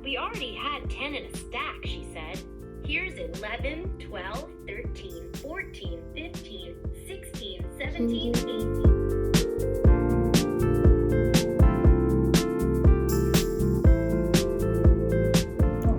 We already had 10 in a stack, she said. Here's 11, 12, 13, 14, 15, 16, 17, 18.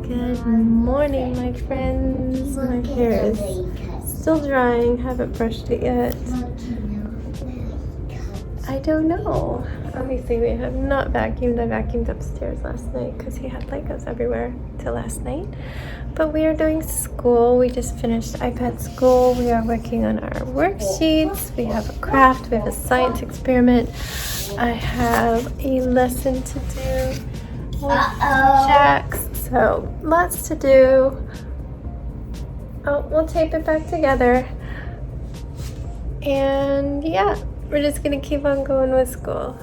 Good morning, my friends. My hair is still drying. Haven't brushed it yet. I don't know. Obviously, we have not vacuumed. I vacuumed upstairs last night because he had Legos everywhere till last night. But we are doing school. We just finished iPad school. We are working on our worksheets. We have a craft. We have a science experiment. I have a lesson to do with Jax. So lots to do. Oh, we'll tape it back together. And yeah, we're just gonna keep on going with school.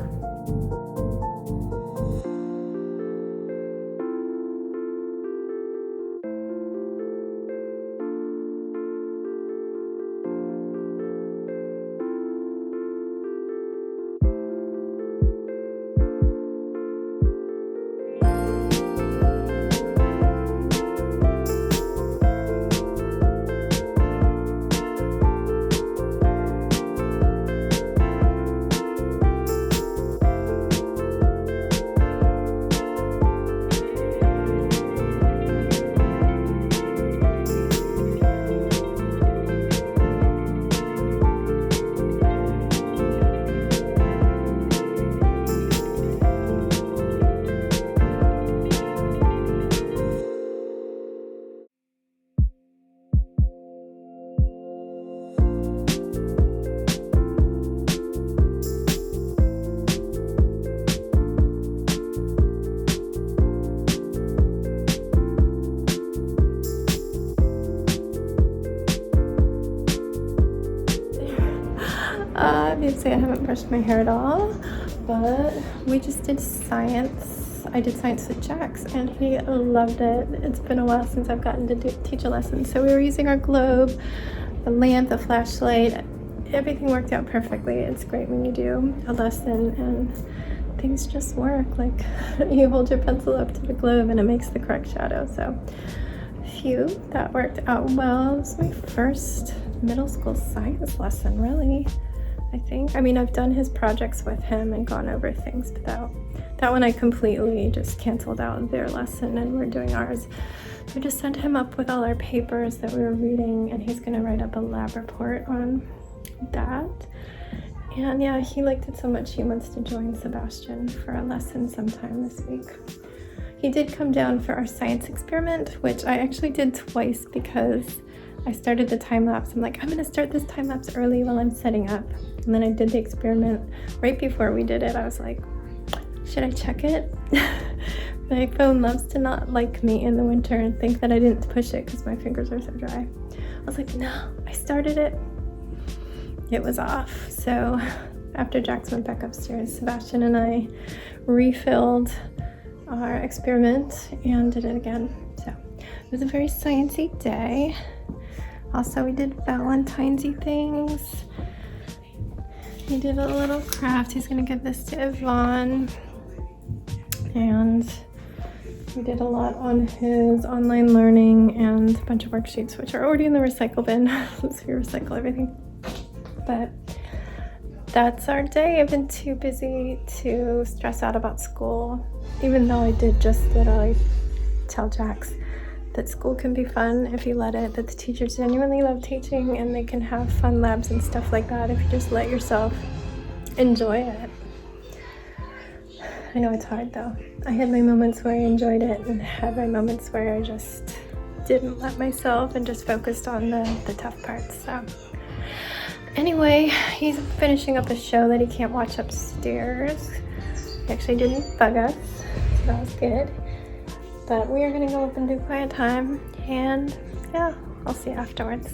Obviously, I haven't brushed my hair at all, but we just did science. I did science with Jax, and he loved it. It's been a while since I've gotten to teach a lesson, so we were using our globe, the lamp, the flashlight. Everything worked out perfectly. It's great when you do a lesson and things just work. Like, you hold your pencil up to the globe and it makes the correct shadow. So, phew, that worked out well. It was my first middle school science lesson, really. I think. I mean, I've done his projects with him and gone over things, but that one I completely just canceled out their lesson and we're doing ours. We just sent him up with all our papers that we were reading, and he's gonna write up a lab report on that. And yeah, he liked it so much he wants to join Sebastian for a lesson sometime this week. He did come down for our science experiment, which I actually did twice because I started the time lapse. I'm like, I'm gonna start this time lapse early while I'm setting up. And then I did the experiment right before we did it. I was like, should I check it? My phone loves to not like me in the winter and think that I didn't push it because my fingers are so dry. I was like, no, I started it. It was off. So after Jax went back upstairs, Sebastian and I refilled our experiment and did it again. So it was a very sciencey day. Also, we did Valentine-y things. He did a little craft. He's gonna give this to Yvonne. And we did a lot on his online learning and a bunch of worksheets, which are already in the recycle bin. So we recycle everything. But that's our day. I've been too busy to stress out about school, even though I did just literally tell Jax that school can be fun if you let it, that the teachers genuinely love teaching and they can have fun labs and stuff like that if you just let yourself enjoy it. I know it's hard though. I had my moments where I enjoyed it and had my moments where I just didn't let myself and just focused on the tough parts. So anyway, he's finishing up a show that he can't watch upstairs. He actually didn't bug us, so that was good. But we are gonna go up and do quiet time, and yeah, I'll see you afterwards.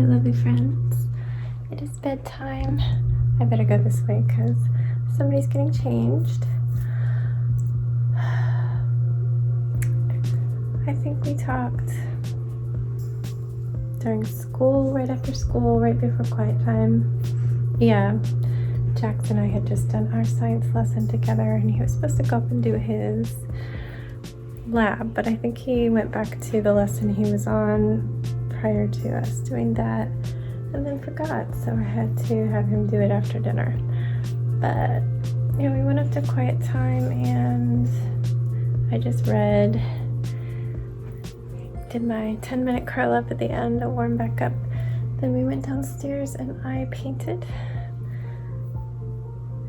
lovely friends. It is bedtime. I better go this way because somebody's getting changed. I think we talked during school, right after school, right before quiet time. Yeah, Jax and I had just done our science lesson together, and he was supposed to go up and do his lab, but I think he went back to the lesson he was on prior to us doing that and then forgot, so I had to have him do it after dinner. But yeah, we went up to quiet time and I just read, did my 10-minute curl up at the end to warm back up. Then we went downstairs and I painted,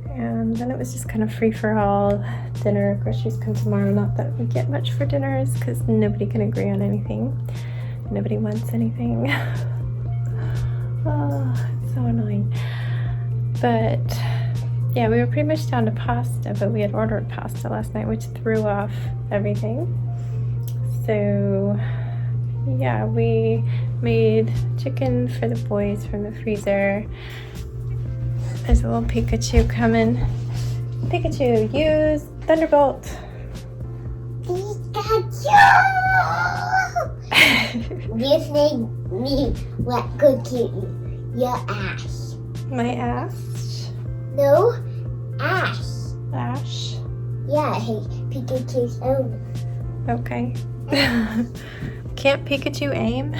and then it was just kind of free for all. Dinner, groceries come tomorrow. Not that we get much for dinners because nobody can agree on anything. Nobody wants anything. Oh, it's so annoying. But yeah, we were pretty much down to pasta, but we had ordered pasta last night, which threw off everything. So yeah, we made chicken for the boys from the freezer. There's a little Pikachu coming. Pikachu, use Thunderbolt. Pikachu! This made me what cookie your ass. My ass? No, ass. Ash? Yeah, I hate Pikachu's own. Okay. Can't Pikachu aim?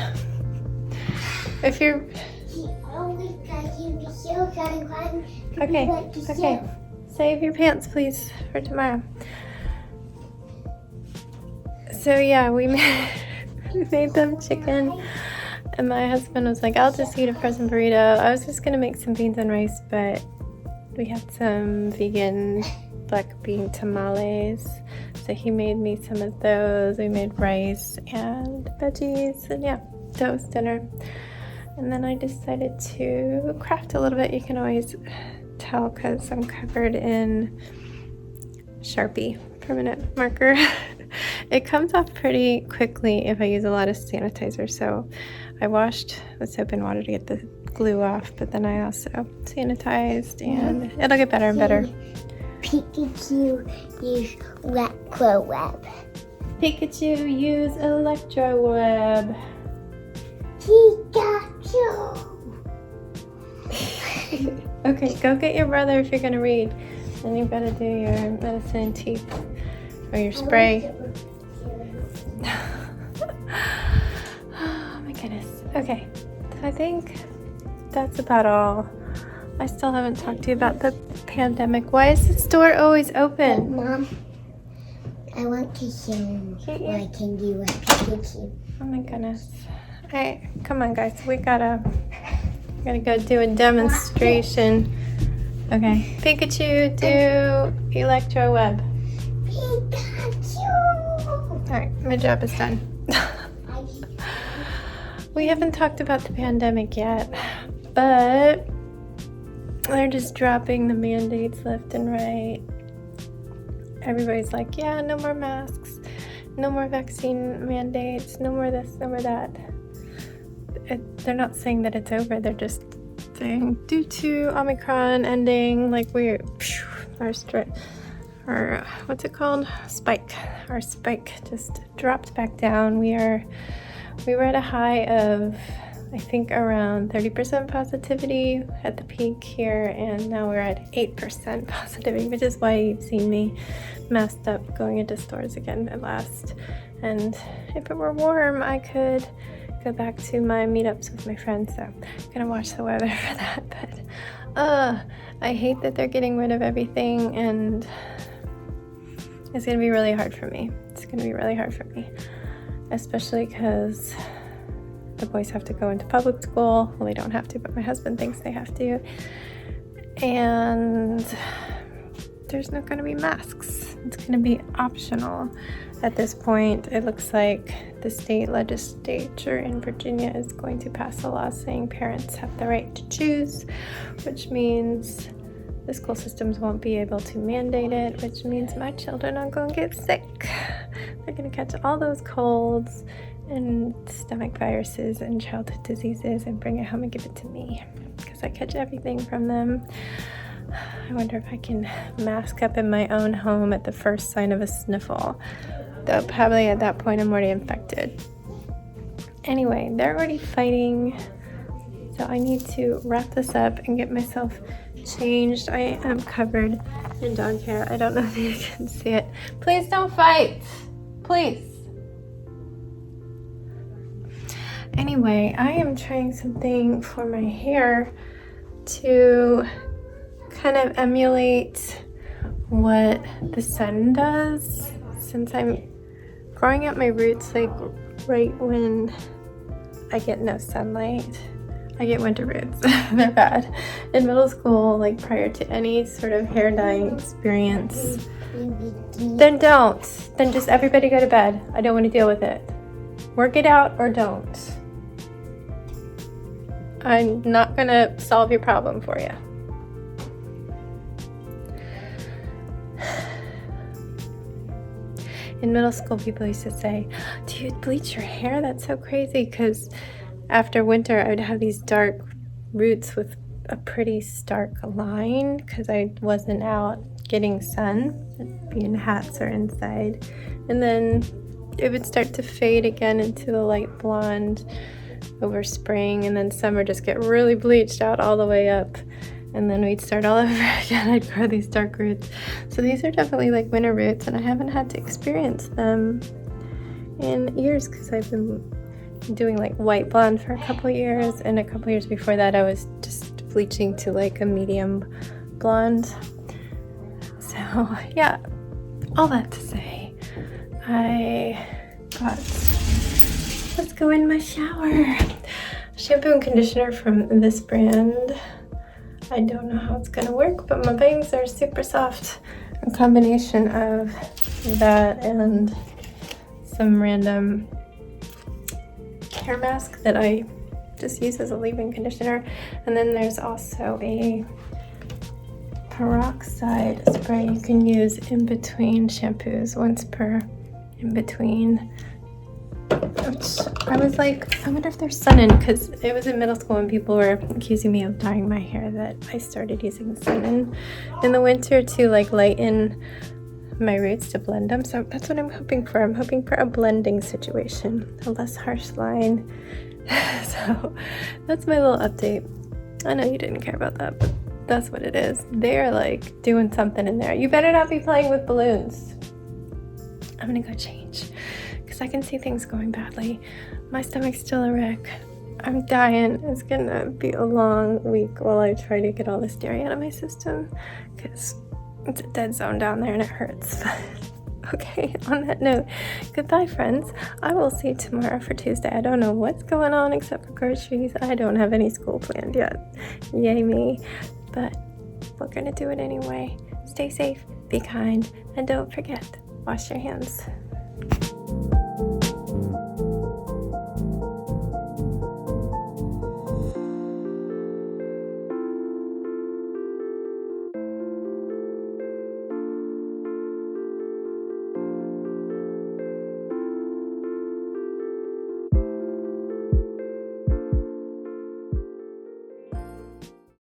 If you're... He always got you to show something. Okay, okay. Save your pants, please, for tomorrow. So yeah, we made them chicken, and my husband was like, I'll just eat a frozen burrito. I was just gonna make some beans and rice, but we had some vegan black bean tamales, so he made me some of those. We made rice and veggies, and yeah, that was dinner. And then I decided to craft a little bit. You can always tell because I'm covered in Sharpie permanent marker. It comes off pretty quickly if I use a lot of sanitizer, so I washed with soap and water to get the glue off, but then I also sanitized, and it'll get better and better. Pikachu use electro web. Pikachu, use electro web. Pikachu! Okay, go get your brother if you're gonna read. Then you've got to do your medicine and teeth or your spray. Oh my goodness. Okay, so I think that's about all. I still haven't talked to you about the pandemic. Why is the store always open? Mom, I want to show you what I can do with Pikachu. Oh my goodness. Hey, come on guys, we gotta go do a demonstration. Okay, Pikachu, do electro web. Pikachu! Alright, my job is done. We haven't talked about the pandemic yet, but they're just dropping the mandates left and right. Everybody's like, yeah, no more masks, no more vaccine mandates, no more this, no more that. They're not saying that it's over, they're just saying due to Omicron ending, like our spike just dropped back down. We were at a high of, I think, around 30% positivity at the peak here, and now we're at 8% positivity, which is why you've seen me masked up going into stores again at last. And if it were warm, I could go back to my meetups with my friends, so I'm gonna watch the weather for that. But I hate that they're getting rid of everything, and it's gonna be really hard for me. Especially because the boys have to go into public school. Well, they don't have to, but my husband thinks they have to. And there's not going to be masks. It's going to be optional at this point. It looks like the state legislature in Virginia is going to pass a law saying parents have the right to choose, which means the school systems won't be able to mandate it, which means my children are going to get sick. They're going to catch all those colds and stomach viruses and childhood diseases and bring it home and give it to me because I catch everything from them. I wonder if I can mask up in my own home at the first sign of a sniffle. Though probably at that point I'm already infected. Anyway, they're already fighting, so I need to wrap this up and get myself changed. I am covered in dog hair. I don't know if you can see it. Please don't fight. Please. Anyway, I am trying something for my hair to kind of emulate what the sun does, since I'm growing out my roots like right when I get no sunlight. I get winter roots. They're bad. In middle school, like prior to any sort of hair dyeing experience, then don't. Then just everybody go to bed. I don't want to deal with it. Work it out or don't. I'm not going to solve your problem for you. In middle school, people used to say, "Do you bleach your hair? That's so crazy," because after winter, I would have these dark roots with a pretty stark line because I wasn't out getting sun, being hats or inside. And then it would start to fade again into the light blonde over spring, and then summer just get really bleached out all the way up. And then we'd start all over again. I'd grow these dark roots. So these are definitely like winter roots, and I haven't had to experience them in years because I've been doing like white blonde for a couple years, and a couple years before that I was just bleaching to like a medium blonde. So yeah, all that to say, let's go in my shower. Shampoo and conditioner from this brand. I don't know how it's gonna work, but my bangs are super soft. A combination of that and some random hair mask that I just use as a leave-in conditioner. And then there's also a peroxide spray you can use in between shampoos, once per in between. Which I was like, I wonder if there's sun in, because it was in middle school and people were accusing me of dyeing my hair that I started using sun in the winter to like lighten my roots, to blend them. So that's what I'm hoping for. I'm hoping for a blending situation, a less harsh line. So that's my little update. I know you didn't care about that, but that's what it is. They're like doing something in there. You better not be playing with balloons. I'm gonna go change because I can see things going badly. My stomach's still a wreck. I'm dying. It's gonna be a long week while I try to get all this dairy out of my system because it's a dead zone down there and it hurts. Okay, on that note, goodbye friends. I will see you tomorrow for Tuesday. I don't know what's going on except for groceries. I don't have any school planned yet. Yay me. But we're gonna do it anyway. Stay safe, be kind, and don't forget, wash your hands.